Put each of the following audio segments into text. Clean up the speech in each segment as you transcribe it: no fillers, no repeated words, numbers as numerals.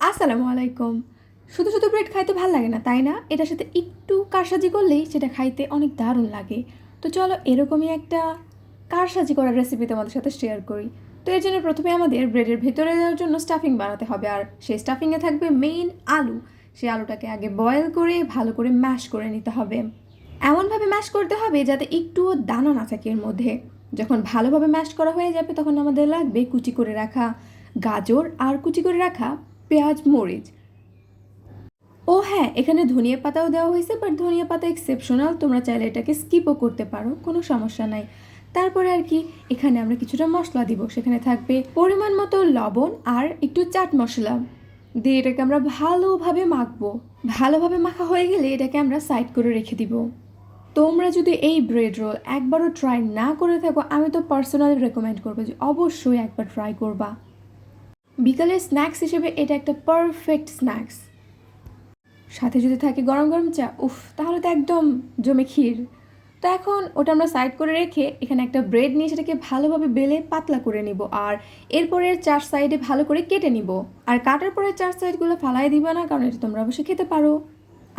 আসসালামু আলাইকুম। শুধু শুধু ব্রেড খাইতে ভাল লাগে না, তাই না? এটার সাথে একটু কারসাজি করলেই সেটা খাইতে অনেক দারুণ লাগে। তো চলো এরকমই একটা কারসাজি করার রেসিপি তোমাদের সাথে শেয়ার করি। তো এর জন্য প্রথমে আমাদের ব্রেডের ভেতরে দেওয়ার জন্য স্টাফিং বানাতে হবে, আর সেই স্টাফিংয়ে থাকবে মেইন আলু। সেই আলুটাকে আগে বয়েল করে ভালো করে ম্যাশ করে নিতে হবে। এমনভাবে ম্যাশ করতে হবে যাতে একটুও দানা না থাকে এর মধ্যে। যখন ভালোভাবে ম্যাশ করা হয়ে যাবে তখন আমাদের লাগবে কুচি করে রাখা গাজর আর কুচি করে রাখা পেঁয়াজ, মরিচ। ও হ্যাঁ, এখানে ধনিয়া পাতাও দেওয়া হয়েছে, বাট ধনিয়া পাতা এক্সেপশনাল, তোমরা চাইলে এটাকে স্কিপও করতে পারো, কোনো সমস্যা নাই। তারপরে আর কি, এখানে আমরা কিছুটা মশলা দিব। সেখানে থাকবে পরিমাণ মতো লবণ আর একটু চাট মশলা দিয়ে এটাকে আমরা ভালোভাবে মাখবো। ভালোভাবে মাখা হয়ে গেলে এটাকে আমরা সাইড করে রেখে দিব। তোমরা যদি এই ব্রেড রোল একবারও ট্রাই না করে থাকো, আমি তো পার্সোনালি রেকমেন্ড করবো যে অবশ্যই একবার ট্রাই করবা। বিকালের স্ন্যাক্স হিসেবে এটা একটা পারফেক্ট স্ন্যাক্স। সাথে যদি থাকে গরম গরম চা, উফ, তাহলে তো একদম জমে ক্ষীর। তো এখন ওটা আমরা সাইড করে রেখে এখানে একটা ব্রেড নিয়ে সেটাকে ভালোভাবে বেলে পাতলা করে নিব, আর এরপরে চার সাইডে ভালো করে কেটে নিব। আর কাটার পরে চার সাইডগুলো ফালাই দিবা না, কারণ এটা তোমরা অবশ্যই খেতে পারো।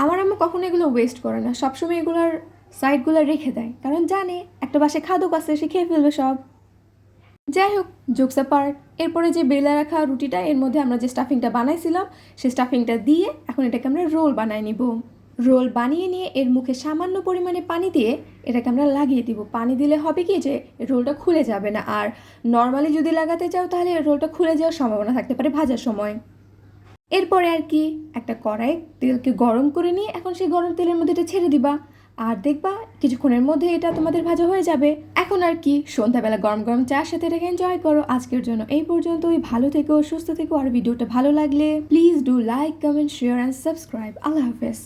আমার আম্মা কখনো এগুলো ওয়েস্ট করে না, সবসময় এগুলোর সাইডগুলো রেখে দেয়, কারণ জানে একটা বাসায় খাদক আছে, সে খেয়ে ফেলবে সব। যাই হোক, জোকস অ্যাপার্ট, এরপরে যে বেলে রাখা রুটিটা, এর মধ্যে আমরা যে স্টাফিংটা বানাইছিলাম সেই স্টাফিংটা দিয়ে এখন এটাকে আমরা রোল বানাই নিব। রোল বানিয়ে নিয়ে এর মুখে সামান্য পরিমাণে পানি দিয়ে এটাকে আমরা লাগিয়ে দিব। পানি দিলে হবে কি যে রোলটা খুলে যাবে না, আর নর্মালি যদি লাগাতে চাও তাহলে রোলটা খুলে যাওয়ার সম্ভাবনা থাকতে পারে ভাজার সময়। এরপরে আর কি, একটা কড়াই তেলকে গরম করে নিয়ে এখন সেই গরম তেলের মধ্যে এটা ছেড়ে দিবা, আর দেখবা কিছুক্ষণের মধ্যে এটা তোমাদের ভাজা হয়ে যাবে। এখন আর কি, সন্ধ্যাবেলা গরম গরম চার সাথে এটাকে এনজয় করো। আজকের জন্য এই পর্যন্তই। ভালো থেকো, সুস্থ থেকো, আর ভিডিওটা ভালো লাগলে please do like, comment, share and subscribe. আল্লাহ হাফেজ।